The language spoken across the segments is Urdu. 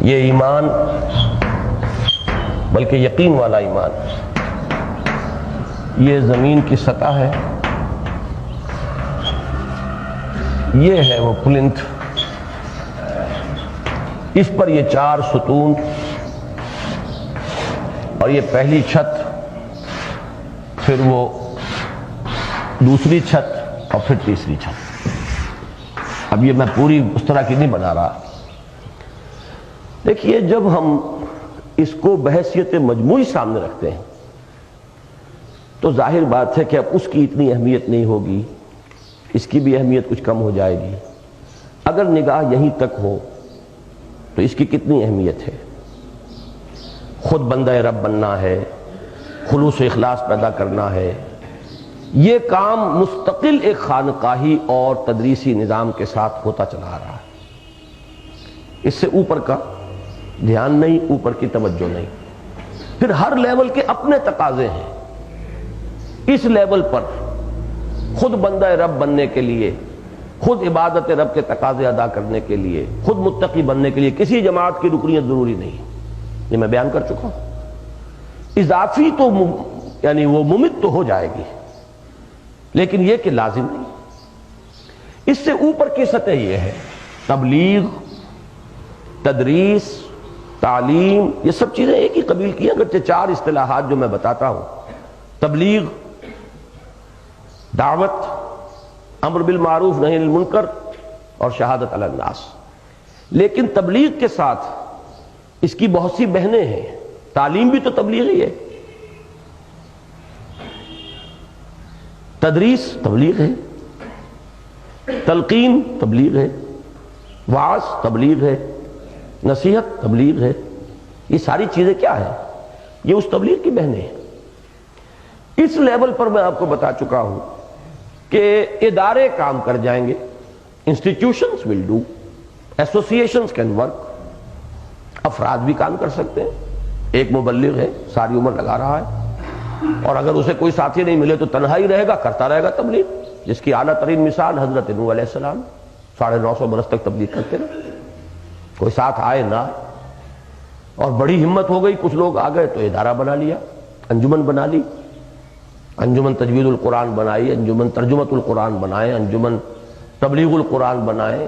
یہ ایمان بلکہ یقین والا ایمان یہ زمین کی سطح ہے، یہ ہے وہ پلنتھ، اس پر یہ 4 ستون اور یہ پہلی چھت، پھر وہ دوسری چھت اور پھر تیسری چھت۔ اب یہ میں پوری اس طرح کی نہیں بنا رہا۔ دیکھیے جب ہم اس کو بحیثیت مجموعی سامنے رکھتے ہیں تو ظاہر بات ہے کہ اب اس کی اتنی اہمیت نہیں ہوگی، اس کی بھی اہمیت کچھ کم ہو جائے گی۔ اگر نگاہ یہیں تک ہو تو اس کی کتنی اہمیت ہے۔ خود بندہ رب بننا ہے، خلوص و اخلاص پیدا کرنا ہے، یہ کام مستقل ایک خانقاہی اور تدریسی نظام کے ساتھ ہوتا چلا آ رہا ہے۔ اس سے اوپر کا دھیان نہیں، اوپر کی توجہ نہیں۔ پھر ہر لیول کے اپنے تقاضے ہیں۔ اس لیول پر خود بندہ رب بننے کے لیے، خود عبادت رب کے تقاضے ادا کرنے کے لیے، خود متقی بننے کے لیے کسی جماعت کی رکنیت ضروری نہیں، یہ میں بیان کر چکا ہوں۔ اضافی تو یعنی وہ ممت تو ہو جائے گی، لیکن یہ کہ لازم نہیں۔ اس سے اوپر کی سطح یہ ہے تبلیغ، تدریس، تعلیم، یہ سب چیزیں ایک ہی قبیل کی ہیں، اگرچہ 4 اصطلاحات جو میں بتاتا ہوں: تبلیغ، دعوت، امر بالمعروف نہی عن المنکر اور شہادت علی الناس۔ لیکن تبلیغ کے ساتھ اس کی بہت سی بہنیں ہیں۔ تعلیم بھی تو تبلیغ ہی ہے، تدریس تبلیغ ہے، تلقین تبلیغ ہے، وعظ تبلیغ ہے، نصیحت تبلیغ ہے۔ یہ ساری چیزیں کیا ہیں؟ یہ اس تبلیغ کی بہنیں ہیں۔ اس لیول پر میں آپ کو بتا چکا ہوں کہ ادارے کام کر جائیں گے، institutions will do, associations can work, افراد بھی کام کر سکتے ہیں۔ ایک مبلغ ہے، ساری عمر لگا رہا ہے، اور اگر اسے کوئی ساتھی نہیں ملے تو تنہا ہی رہے گا، کرتا رہے گا تبلیغ، جس کی اعلیٰ ترین مثال حضرت نوح علیہ السلام 950 برس تک تبلیغ کرتے رہے، کوئی ساتھ آئے نہ آئے۔ اور بڑی ہمت ہو گئی، کچھ لوگ آ گئے تو ادارہ بنا لیا، انجمن بنا لی، انجمن تجوید القرآن بنائی، انجمن ترجمت القرآن بنائے، انجمن تبلیغ القرآن بنائے،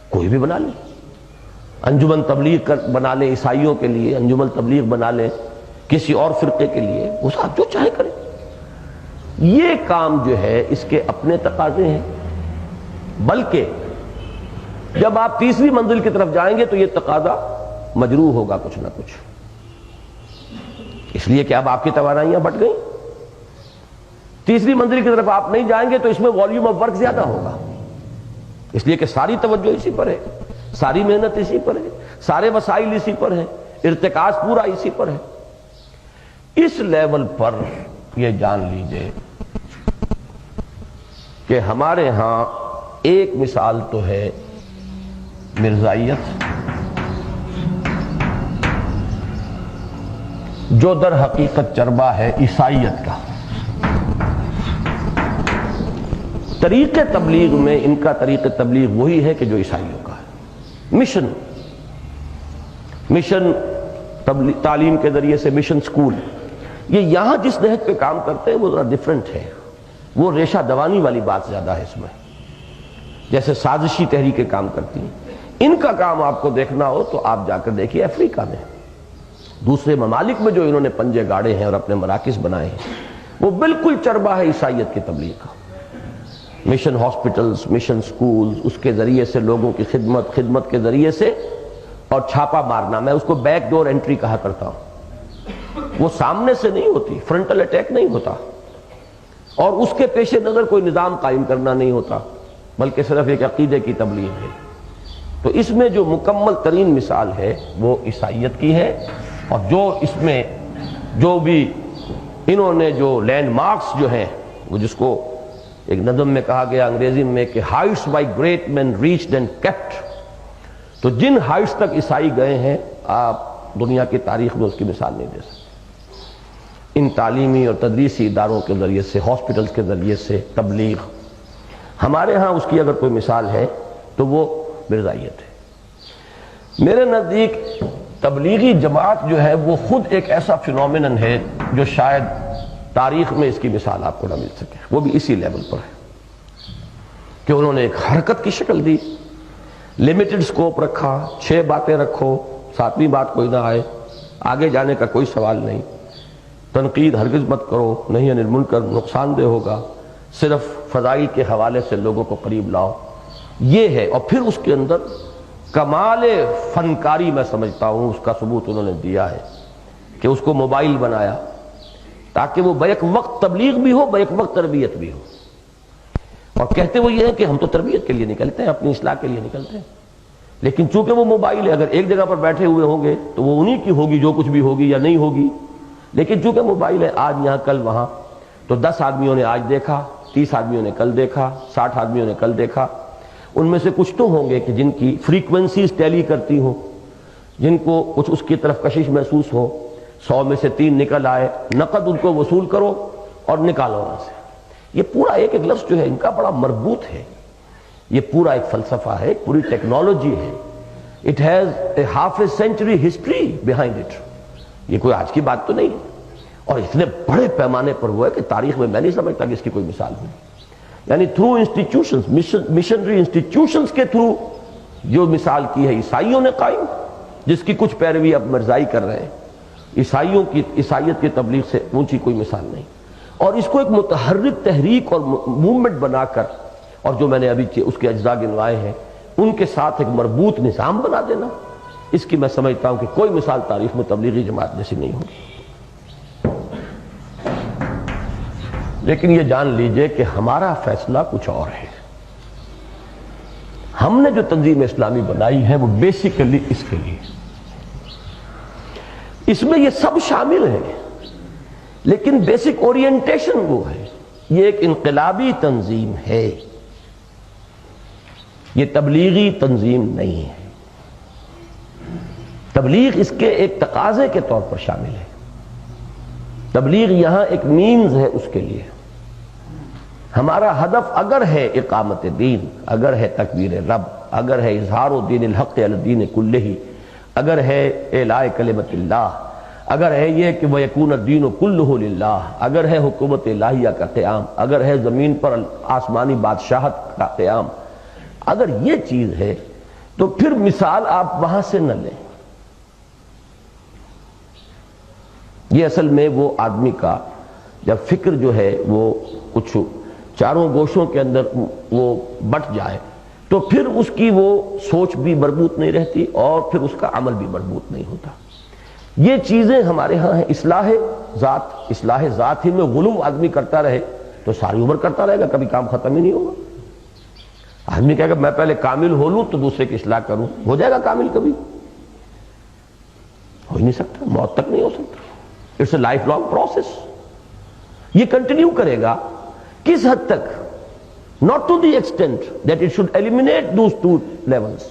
کوئی بھی بنا لے، انجمن تبلیغ بنا لیں عیسائیوں کے لیے، انجمن تبلیغ بنا لیں کسی اور فرقے کے لیے، وہ ساتھ جو چاہے کرے۔ یہ کام جو ہے اس کے اپنے تقاضے ہیں، بلکہ جب آپ تیسری منزل کی طرف جائیں گے تو یہ تقاضا مجروح ہوگا کچھ نہ کچھ، اس لیے کہ اب آپ کی توانائیاں بٹ گئیں۔ تیسری منزل کی طرف آپ نہیں جائیں گے تو اس میں والیوم آف ورک زیادہ ہوگا، اس لیے کہ ساری توجہ اسی پر ہے، ساری محنت اسی پر ہے، سارے وسائل اسی پر ہیں، ارتکاز پورا اسی پر ہے۔ اس لیول پر یہ جان لیجئے کہ ہمارے ہاں ایک مثال تو ہے مرزائیت، جو در حقیقت چربہ ہے عیسائیت کا۔ طریق تبلیغ میں ان کا طریق تبلیغ وہی ہے کہ جو عیسائیوں کا ہے۔ مشن تعلیم کے ذریعے سے مشن سکول، یہ یہاں جس نہج پہ کام کرتے ہیں وہ ذرا ڈیفرنٹ ہے، وہ ریشہ دوانی والی بات زیادہ ہے اس میں، جیسے سازشی تحریکیں کام کرتی ہیں۔ ان کا کام آپ کو دیکھنا ہو تو آپ جا کر دیکھیے افریقہ میں، دوسرے ممالک میں جو انہوں نے پنجے گاڑے ہیں اور اپنے مراکز بنائے ہیں، وہ بالکل چربہ ہے عیسائیت کی تبلیغ کا۔ مشن ہاسپٹلز، مشن سکولز، اس کے ذریعے سے لوگوں کی خدمت کے ذریعے سے، اور چھاپا مارنا، میں اس کو بیک ڈور انٹری کہا کرتا ہوں۔ وہ سامنے سے نہیں ہوتی، فرنٹل اٹیک نہیں ہوتا، اور اس کے پیش نظر کوئی نظام قائم کرنا نہیں ہوتا، بلکہ صرف ایک عقیدے کی تبلیغ ہے۔ تو اس میں جو مکمل ترین مثال ہے وہ عیسائیت کی ہے، اور جو اس میں جو بھی انہوں نے جو لینڈ مارکس جو ہیں، وہ جس کو ایک نظم میں کہا گیا انگریزی میں کہ heights by great man reached and kept, تو جن ہائٹس تک عیسائی گئے ہیں آپ دنیا کی تاریخ میں اس کی مثال نہیں دے سکتے۔ ان تعلیمی اور تدریسی اداروں کے ذریعے سے، ہاسپٹلز کے ذریعے سے تبلیغ، ہمارے ہاں اس کی اگر کوئی مثال ہے تو وہ مرزائیت ہے۔ میرے نزدیک تبلیغی جماعت جو ہے وہ خود ایک ایسا فینومینن ہے جو شاید تاریخ میں اس کی مثال آپ کو نہ مل سکے، وہ بھی اسی لیول پر ہے کہ انہوں نے ایک حرکت کی شکل دی، لمیٹڈ سکوپ رکھا، 6 باتیں رکھو، 7ویں بات کوئی نہ آئے، آگے جانے کا کوئی سوال نہیں، تنقید ہرگز مت کرو، نہیں انل منکر نقصان دہ ہوگا، صرف فضائل کے حوالے سے لوگوں کو قریب لاؤ، یہ ہے۔ اور پھر اس کے اندر کمال فنکاری میں سمجھتا ہوں اس کا ثبوت انہوں نے دیا ہے کہ اس کو موبائل بنایا تاکہ وہ بیک وقت تبلیغ بھی ہو، بیک وقت تربیت بھی ہو، اور کہتے وہ یہ ہے کہ ہم تو تربیت کے لیے نکلتے ہیں، اپنی اصلاح کے لیے نکلتے ہیں، لیکن چونکہ وہ موبائل ہے، اگر ایک جگہ پر بیٹھے ہوئے ہوں گے تو وہ انہی کی ہوگی جو کچھ بھی ہوگی یا نہیں ہوگی، لیکن چونکہ موبائل ہے، آج یہاں کل وہاں، تو 10 آدمیوں نے آج دیکھا، 30 آدمیوں نے کل دیکھا، 60 آدمیوں نے کل دیکھا، ان میں سے کچھ تو ہوں گے کہ جن کی فریکوینسیز ٹیلی کرتی ہوں، جن کو کچھ اس کی طرف کشش محسوس ہو، 100 میں سے 3 نکل آئے، نقد ان کو وصول کرو اور نکالو وہاں سے۔ یہ پورا ایک ایک لفظ جو ہے ان کا بڑا مربوط ہے، یہ پورا ایک فلسفہ ہے، ایک پوری ٹیکنالوجی ہے، it has a half a century history behind it, یہ کوئی آج کی بات تو نہیں ہے، اور اتنے بڑے پیمانے پر وہ ہے کہ تاریخ میں میں نہیں سمجھتا کہ اس کی کوئی مثال ہوگی، یعنی تھرو انسٹیٹیوشنز، مشنری انسٹیٹیوشنز کے تھرو جو مثال کی ہے عیسائیوں نے قائم، جس کی کچھ پیروی اب مرزائی کر رہے ہیں، عیسائیوں کی عیسائیت کی تبلیغ سے اونچی کوئی مثال نہیں، اور اس کو ایک متحرک تحریک اور موومنٹ بنا کر، اور جو میں نے ابھی اس کے اجزاء گنوائے ہیں ان کے ساتھ ایک مربوط نظام بنا دینا، اس کی میں سمجھتا ہوں کہ کوئی مثال تاریخ میں تبلیغی جماعت جیسی نہیں ہوگی۔ لیکن یہ جان لیجئے کہ ہمارا فیصلہ کچھ اور ہے، ہم نے جو تنظیم اسلامی بنائی ہے وہ بیسیکلی اس کے لیے، اس میں یہ سب شامل ہیں، لیکن بیسک اورینٹیشن وہ ہے، یہ ایک انقلابی تنظیم ہے، یہ تبلیغی تنظیم نہیں ہے، تبلیغ اس کے ایک تقاضے کے طور پر شامل ہے، تبلیغ یہاں ایک مینز ہے اس کے لیے، ہمارا ہدف اگر ہے اقامت دین، اگر ہے تکبیر رب، اگر ہے اظہار دین الحق علی الدین کلہ، اگر ہے اعلاء کلمت اللہ، اگر ہے یہ کہ وَيَكُونَ الدِّينُ كُلُّهُ لِلَّهِ، اگر ہے حکومت الہیہ کا قیام، اگر ہے زمین پر آسمانی بادشاہت کا قیام، اگر یہ چیز ہے تو پھر مثال آپ وہاں سے نہ لیں، یہ اصل میں وہ آدمی کا جب فکر جو ہے وہ کچھ چاروں گوشوں کے اندر وہ بٹ جائے تو پھر اس کی وہ سوچ بھی مربوط نہیں رہتی اور پھر اس کا عمل بھی مربوط نہیں ہوتا۔ یہ چیزیں ہمارے ہاں ہیں، اصلاح ذات ہی میں غلو آدمی کرتا رہے تو ساری عمر کرتا رہے گا، کبھی کام ختم ہی نہیں ہوگا۔ آدمی کہے گا میں پہلے کامل ہو لوں تو دوسرے کی اصلاح کروں، ہو جائے گا کامل؟ کبھی ہو ہی نہیں سکتا، موت تک نہیں ہو سکتا، it's a lifelong process, یہ کنٹینیو کرے گا۔ کس حد تک؟ not to the extent that it should eliminate those 2 levels،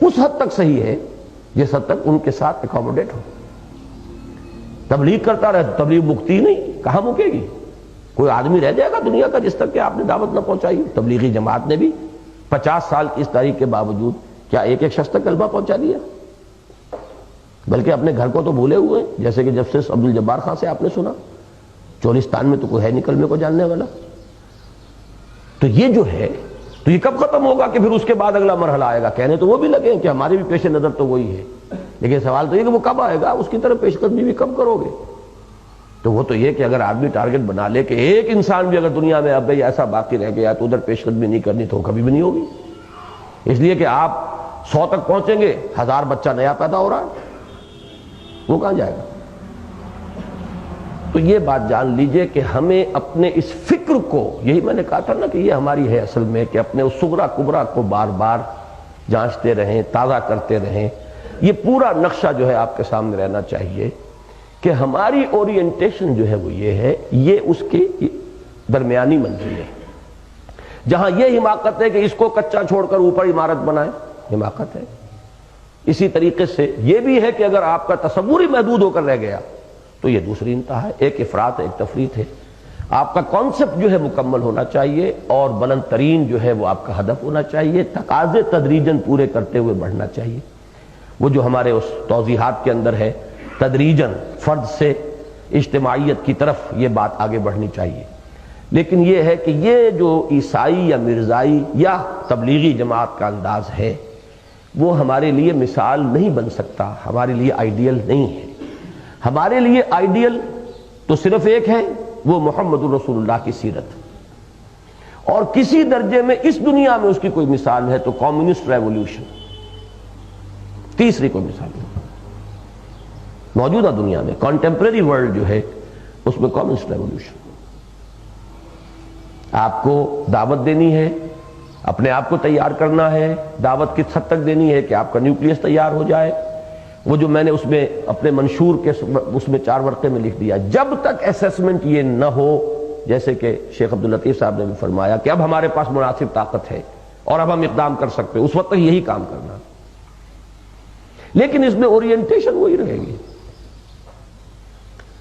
اس حد تک صحیح ہے جس حد تک ان کے ساتھ اکوموڈیٹ ہو۔ تبلیغ کرتا رہے تو تبلیغ مکتی نہیں، کہاں مکے گی؟ کوئی آدمی رہ جائے گا دنیا کا جس تک کہ آپ نے دعوت نہ پہنچائی؟ تبلیغی جماعت نے بھی 50 سال کی اس تاریخ کے باوجود کیا ایک شخص تک کلمہ پہنچا دیا؟ بلکہ اپنے گھر کو تو بھولے ہوئے ہیں، جیسے کہ جب سے عبدالجبار خان سے آپ نے سنا، چولستان میں تو کوئی ہے نہیں کلمے کو جاننے والا۔ تو یہ جو ہے تو یہ کب ختم ہوگا کہ پھر اس کے بعد اگلا مرحلہ آئے گا؟ کہنے تو وہ بھی لگے کہ ہمارے بھی پیش نظر تو وہی ہے، لیکن سوال تو یہ کہ وہ کب آئے گا، اس کی طرف پیش قدمی بھی کب کرو گے؟ تو وہ تو یہ کہ اگر آدمی ٹارگٹ بنا لے کہ ایک انسان بھی اگر دنیا میں اب ایسا باقی رہ گیا تو ادھر پیش قدمی نہیں کرنی تو کبھی بھی نہیں ہوگی، اس لیے کہ آپ 100 تک پہنچیں گے، 1000 بچہ نیا پیدا ہو رہا ہے، وہ کہاں جائے گا؟ تو یہ بات جان لیجئے کہ ہمیں اپنے اس فکر کو، یہی میں نے کہا تھا نا کہ یہ ہماری ہے اصل میں، کہ اپنے اس صغرا کبرا کو بار بار جانچتے رہیں، تازہ کرتے رہیں۔ یہ پورا نقشہ جو ہے آپ کے سامنے رہنا چاہیے کہ ہماری اورینٹیشن جو ہے وہ یہ ہے، یہ اس کی درمیانی منزل ہے، جہاں یہ حماقت ہے کہ اس کو کچا چھوڑ کر اوپر عمارت بنائیں، حماقت ہے۔ اسی طریقے سے یہ بھی ہے کہ اگر آپ کا تصور ہی محدود ہو کر رہ گیا تو یہ دوسری انتہا ہے، ایک افراط ایک تفریط ہے۔ آپ کا کانسیپٹ جو ہے مکمل ہونا چاہیے اور بلند ترین جو ہے وہ آپ کا ہدف ہونا چاہیے، تقاضے تدریجاً پورے کرتے ہوئے بڑھنا چاہیے۔ وہ جو ہمارے اس توضیحات کے اندر ہے، تدریجاً فرد سے اجتماعیت کی طرف یہ بات آگے بڑھنی چاہیے۔ لیکن یہ ہے کہ یہ جو عیسائی یا مرزائی یا تبلیغی جماعت کا انداز ہے وہ ہمارے لیے مثال نہیں بن سکتا، ہمارے لیے آئیڈیل نہیں ہے۔ ہمارے لیے آئیڈیل تو صرف ایک ہے، وہ محمد رسول اللہ کی سیرت، اور کسی درجے میں اس دنیا میں اس کی کوئی مثال ہے تو کمیونسٹ ریولوشن، تیسری کوئی مثال نہیں موجودہ دنیا میں، کانٹمپریری ورلڈ جو ہے اس میں کمیونسٹ ریولوشن۔ آپ کو دعوت دینی ہے، اپنے آپ کو تیار کرنا ہے، دعوت کس حد تک دینی ہے کہ آپ کا نیوکلیس تیار ہو جائے۔ وہ جو میں نے اس میں اپنے منشور کے اس میں 4 ورقے میں لکھ دیا، جب تک اسیسمنٹ یہ نہ ہو، جیسے کہ شیخ عبداللطیف صاحب نے بھی فرمایا کہ اب ہمارے پاس مناسب طاقت ہے اور اب ہم اقدام کر سکتے ہیں، اس وقت تک یہی کام کرنا، لیکن اس میں اورینٹیشن وہی رہے گی۔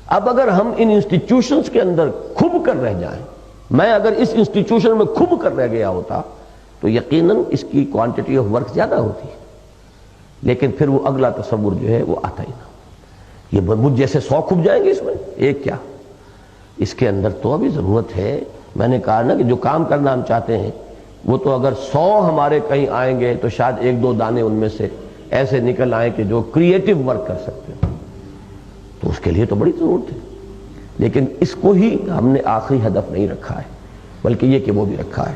اب اگر ہم ان انسٹیٹیوشنز کے اندر کھب کر رہ جائیں، میں اگر اس انسٹیٹیوشن میں کھب کر رہ گیا ہوتا تو یقیناً اس کی کوانٹٹی آف ورک زیادہ ہوتی، لیکن پھر وہ اگلا تصور جو ہے وہ آتا ہی نہ۔ یہ مجھ جیسے 100 کھب جائیں گے اس میں، ایک کیا، اس کے اندر تو ابھی ضرورت ہے۔ میں نے کہا نا کہ جو کام کرنا ہم چاہتے ہیں وہ تو اگر 100 ہمارے کہیں آئیں گے تو شاید 1-2 دانے ان میں سے ایسے نکل آئیں کہ جو کریٹو ورک کر سکتے ہیں، تو اس کے لیے تو بڑی ضرورت ہے۔ لیکن اس کو ہی ہم نے آخری ہدف نہیں رکھا ہے، بلکہ یہ کہ وہ بھی رکھا ہے